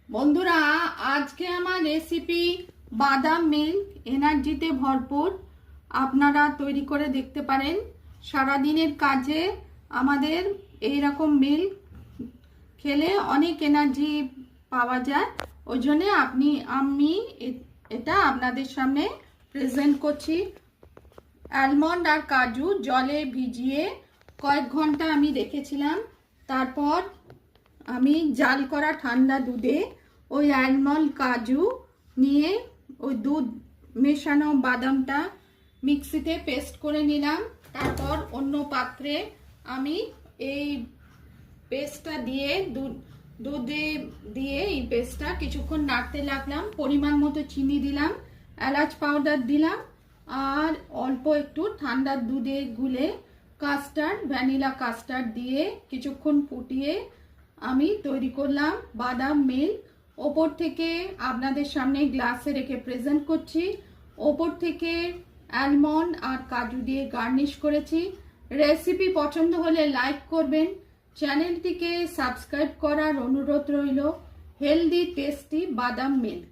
বন্ধুরা, আজকে আমার রেসিপি বাদাম মিল্ক এনার্জিতে ভরপুর। আপনারা তৈরি করে দেখতে পারেন। সারাদিনের কাজে আমাদের এই রকম মিল্ক খেলে অনেক এনার্জি পাওয়া যায়। ওই জন্য আমি এটা আপনাদের সামনে প্রেজেন্ট করছি। অ্যালমন্ড আর কাজু জলে ভিজিয়ে কয়েক ঘন্টা আমি রেখেছিলাম। তারপর আমি জাল করা ঠান্ডা দুধে ওই অ্যালমন্ড কাজু নিয়ে ওই দুধ মেশানো বাদামটা মিক্সিতে পেস্ট করে নিলাম। তারপর অন্য পাত্রে আমি এই পেস্টটা দিয়ে দুধে দিয়ে এই পেস্টটা কিছুক্ষণ নাড়তে লাগলাম। পরিমাণ মতো চিনি দিলাম, এলাচ পাউডার দিলাম, আর অল্প একটু ঠান্ডা দুধে গুলে কাস্টার্ড, ভ্যানিলা কাস্টার্ড দিয়ে কিছুক্ষণ ফুটিয়ে আমি তৈরি করলাম বাদাম মিল্ক। ওপর থেকে আপনাদের সামনে গ্লাসে রেখে প্রেজেন্ট করছি। ওপর থেকে অ্যালমন্ড আর কাজু দিয়ে গার্নিশ করেছি। রেসিপি পছন্দ হলে লাইক করবেন, চ্যানেলটিকে সাবস্ক্রাইব করার অনুরোধ রইল। হেলদি টেস্টি বাদাম মিল্ক।